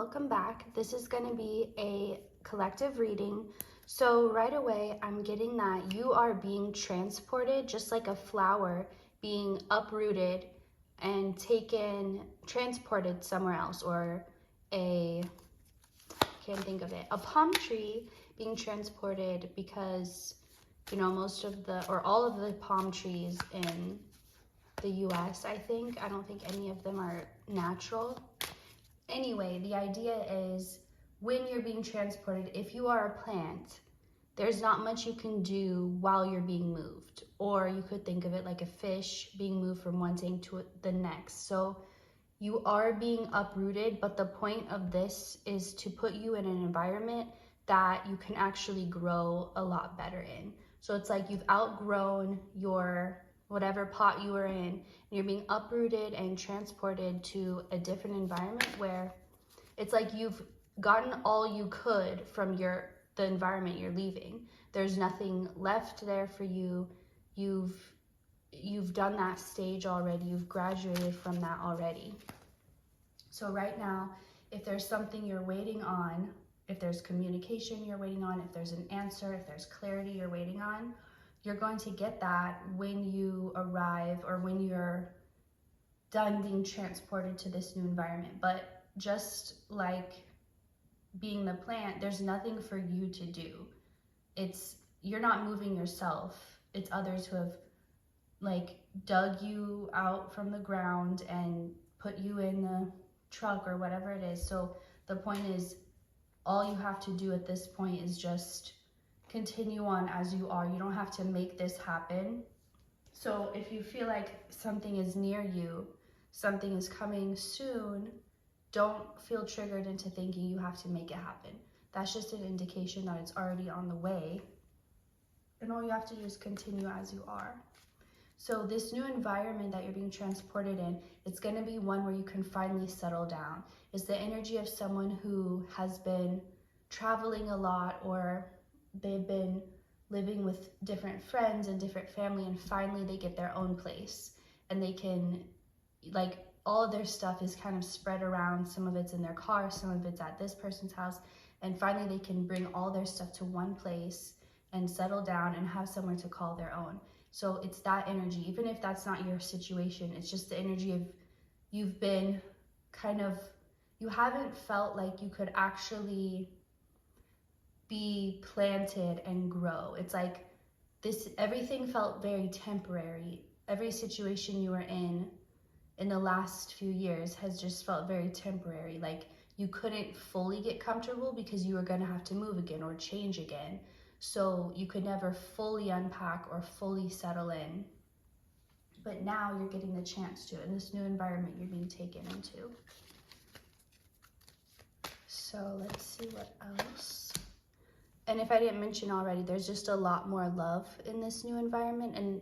welcome back. This is going to be a collective reading. So right away, I'm getting that you are being transported, just like a flower being uprooted and transported somewhere else, or can't think of it, a palm tree being transported because, most of all of the palm trees in the US, I don't think any of them are natural. Anyway, the idea is when you're being transported, if you are a plant, there's not much you can do while you're being moved. Or you could think of it like a fish being moved from one tank to the next. So you are being uprooted, but the point of this is to put you in an environment that you can actually grow a lot better in. So it's like you've outgrown your whatever pot you were in, and you're being uprooted and transported to a different environment where it's like you've gotten all you could from the environment you're leaving. There's nothing left there for you. You've done that stage already. You've graduated from that already. So right now, if there's something you're waiting on, if there's communication you're waiting on, if there's an answer, if there's clarity you're waiting on, you're going to get that when you arrive or when you're done being transported to this new environment. But just like being the plant, there's nothing for you to do. You're not moving yourself. It's others who have dug you out from the ground and put you in the truck or whatever it is. So the point is, all you have to do at this point is just continue on as you are. You don't have to make this happen. So if you feel like something is near you, something is coming soon, don't feel triggered into thinking you have to make it happen. That's just an indication that it's already on the way. And all you have to do is continue as you are. So this new environment that you're being transported in, it's going to be one where you can finally settle down. It's the energy of someone who has been traveling a lot, or they've been living with different friends and different family, and finally they get their own place, and they can, all of their stuff is kind of spread around. Some of it's in their car, some of it's at this person's house, and finally they can bring all their stuff to one place and settle down and have somewhere to call their own. So it's that energy. Even if that's not your situation, it's just the energy of you've been you haven't felt like you could actually be planted and grow. It's like everything felt very temporary. Every situation you were in the last few years has just felt very temporary. Like you couldn't fully get comfortable because you were going to have to move again or change again. So you could never fully unpack or fully settle in. But now you're getting the chance to, in this new environment you're being taken into. So let's see what else. And if I didn't mention already, there's just a lot more love in this new environment, and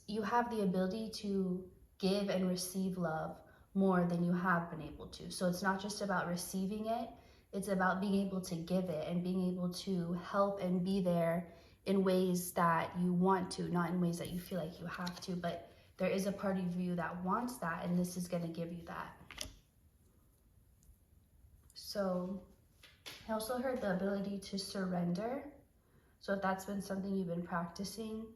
you have the ability to give and receive love more than you have been able to. So it's not just about receiving it, it's about being able to give it and being able to help and be there in ways that you want to, not in ways that you feel like you have to, but there is a part of you that wants that, and this is going to give you that. So I also heard the ability to surrender. So if that's been something you've been practicing,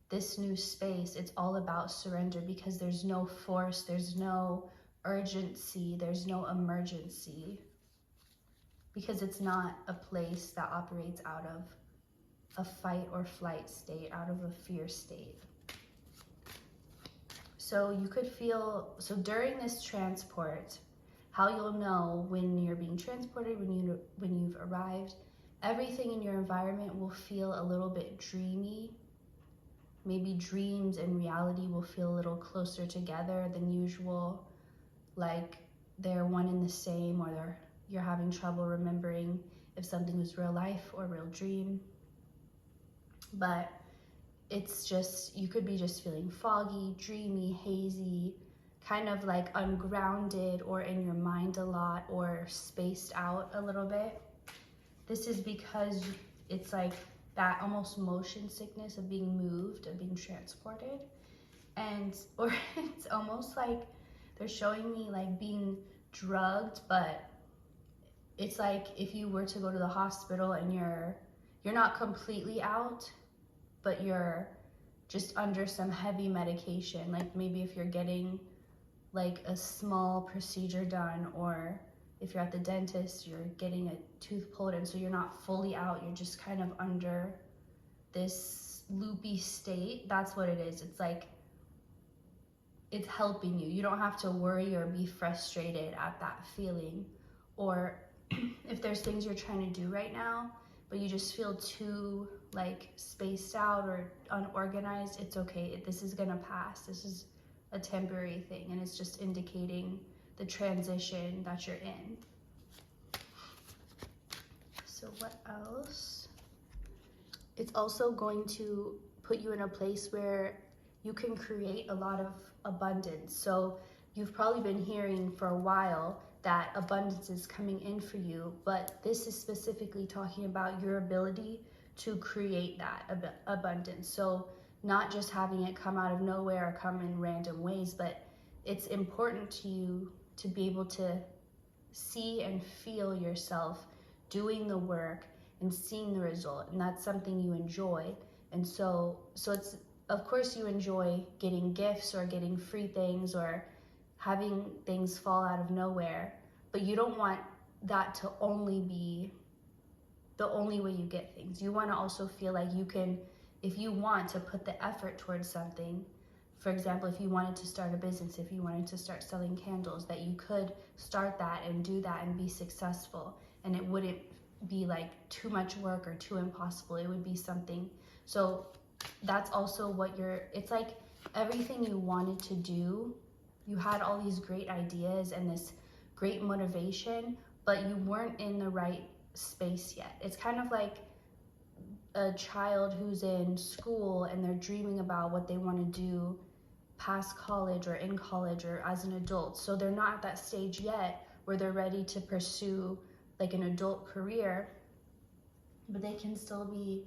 this new space, it's all about surrender, because there's no force, there's no urgency, there's no emergency, because it's not a place that operates out of a fight or flight state, out of a fear state. So you could feel, during this transport, how you'll know when you're being transported, when you've arrived, everything in your environment will feel a little bit dreamy. Maybe dreams and reality will feel a little closer together than usual, like they're one and the same, or you're having trouble remembering if something was real life or real dream. But it's just, you could be just feeling foggy, dreamy, hazy, kind of like ungrounded, or in your mind a lot, or spaced out a little bit. This is because it's like that almost motion sickness of being moved, of being transported. Or it's almost like they're showing me like being drugged, but it's like if you were to go to the hospital and you're not completely out, but you're just under some heavy medication. Like maybe if you're getting like a small procedure done, or if you're at the dentist, you're getting a tooth pulled, and so you're not fully out, you're just kind of under this loopy state. That's what it is. It's like it's helping you. You don't have to worry or be frustrated at that feeling. Or if there's things you're trying to do right now, but you just feel too like spaced out or unorganized, it's okay. This is gonna pass. This is a temporary thing, and it's just indicating the transition that you're in. So what else? It's also going to put you in a place where you can create a lot of abundance. So you've probably been hearing for a while that abundance is coming in for you, but this is specifically talking about your ability to create that abundance. So not just having it come out of nowhere or come in random ways, but it's important to you to be able to see and feel yourself doing the work and seeing the result, and that's something you enjoy. And so it's, of course you enjoy getting gifts or getting free things or having things fall out of nowhere, but you don't want that to only be the only way you get things. You want to also feel like you can, if you want to put the effort towards something, for example, if you wanted to start a business, if you wanted to start selling candles, that you could start that and do that and be successful, and it wouldn't be like too much work or too impossible. It would be something. So that's also what it's like everything you wanted to do, you had all these great ideas and this great motivation, but you weren't in the right space yet. It's kind of like a child who's in school and they're dreaming about what they want to do past college or in college or as an adult. So they're not at that stage yet where they're ready to pursue like an adult career, but they can still be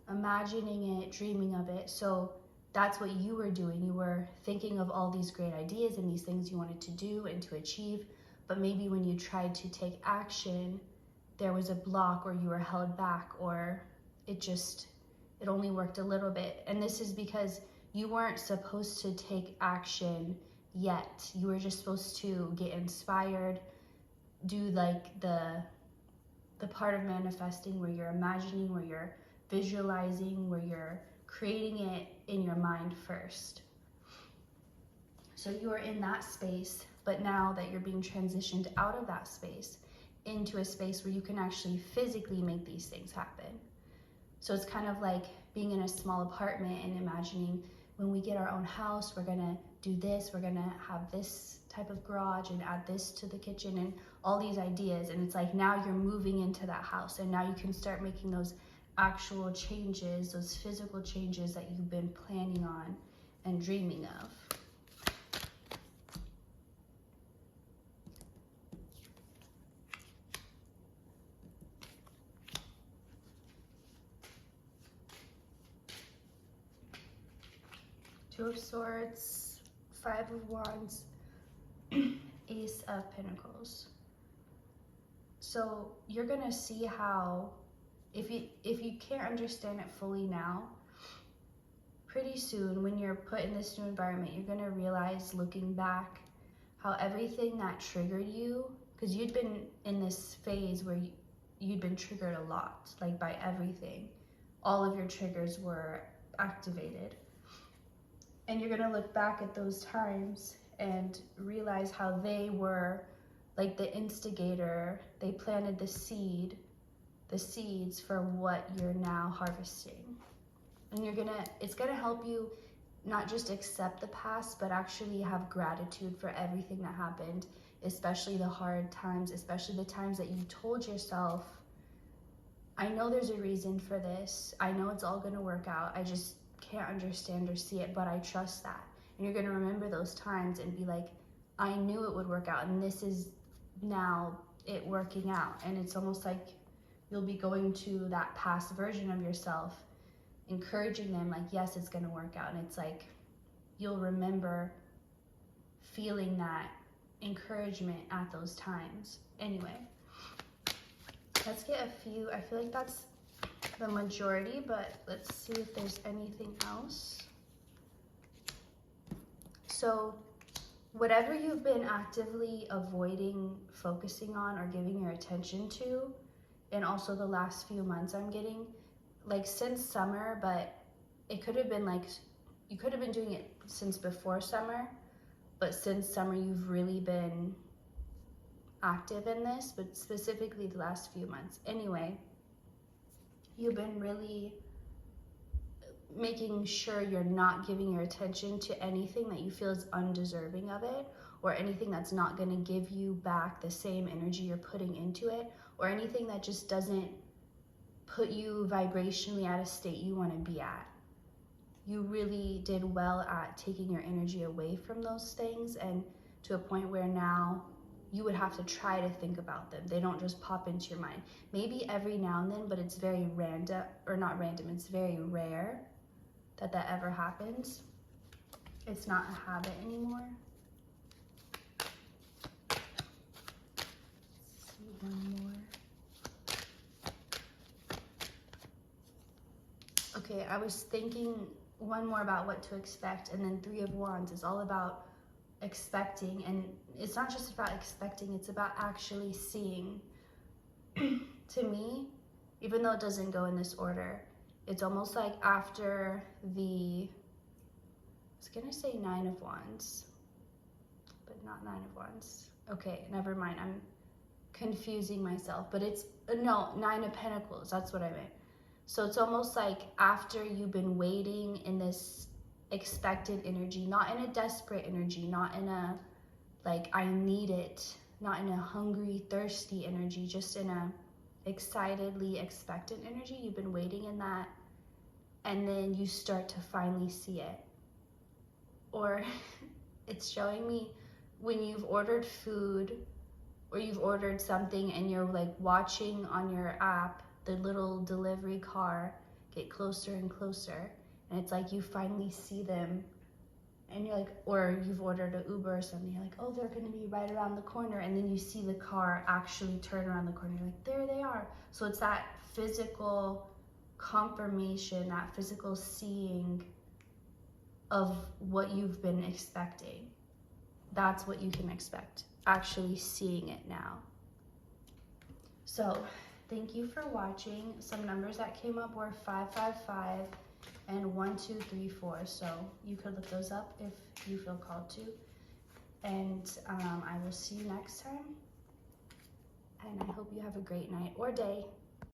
imagining it, dreaming of it. So that's what you were doing. You were thinking of all these great ideas and these things you wanted to do and to achieve, but maybe when you tried to take action, there was a block, or you were held back, or it only worked a little bit. And this is because you weren't supposed to take action yet. You were just supposed to get inspired, do like the part of manifesting where you're imagining, where you're visualizing, where you're creating it in your mind first. So you are in that space, but now that you're being transitioned out of that space into a space where you can actually physically make these things happen. So it's kind of like being in a small apartment and imagining when we get our own house, we're gonna do this, we're gonna have this type of garage and add this to the kitchen and all these ideas. And it's like now you're moving into that house, and now you can start making those actual changes, those physical changes that you've been planning on and dreaming of. Two of Swords, Five of Wands, Ace of Pentacles. So you're gonna see how, if you can't understand it fully now, pretty soon when you're put in this new environment, you're gonna realize, looking back, how everything that triggered you, because you'd been in this phase where you'd been triggered a lot, like by everything. All of your triggers were activated. And you're gonna look back at those times and realize how they were like the instigator. They planted the seeds for what you're now harvesting. And it's gonna help you not just accept the past, but actually have gratitude for everything that happened, especially the hard times, especially the times that you told yourself, I know there's a reason for this. I know it's all gonna work out. I just can't understand or see it, but I trust that. And you're gonna remember those times and be like, I knew it would work out, and this is now it working out. And it's almost like you'll be going to that past version of yourself, encouraging them like, yes, it's gonna work out. And it's like, you'll remember feeling that encouragement at those times. Anyway, Let's get a few. I feel like that's the majority, but let's see if there's anything else. So whatever you've been actively avoiding focusing on or giving your attention to, and also the last few months I'm getting, like since summer, but it could have been like, you could have been doing it since before summer, but since summer you've really been active in this, but specifically the last few months. Anyway, you've been really making sure you're not giving your attention to anything that you feel is undeserving of it, or anything that's not going to give you back the same energy you're putting into it, or anything that just doesn't put you vibrationally at a state you want to be at. You really did well at taking your energy away from those things, and to a point where now you would have to try to think about them. They don't just pop into your mind. Maybe every now and then, but it's very random, or not random, it's very rare that that ever happens. It's not a habit anymore. Let's see one more. Okay, I was thinking one more about what to expect, and then Three of Wands is all about expecting, and it's not just about expecting, it's about actually seeing. To me, even though it doesn't go in this order, it's almost like after the, I was gonna say Nine of Wands, but not Nine of Wands. Okay, never mind, I'm confusing myself, but it's, no, Nine of Pentacles, that's what I meant. So it's almost like after you've been waiting in this expected energy, not in a desperate energy, not in a like I need it, not in a hungry, thirsty energy, just in a excitedly expectant energy. You've been waiting in that, and then you start to finally see it. Or it's showing me when you've ordered food or you've ordered something and you're like watching on your app the little delivery car get closer and closer, and it's like you finally see them, and you're like, or you've ordered an Uber or something, you're like, oh, they're gonna be right around the corner, and then you see the car actually turn around the corner, you're like, there they are. So it's that physical confirmation, that physical seeing of what you've been expecting. That's what you can expect, actually seeing it now. So thank you for watching. Some numbers that came up were 555 and 1234. So you could look those up if you feel called to. And I will see you next time. And I hope you have a great night or day.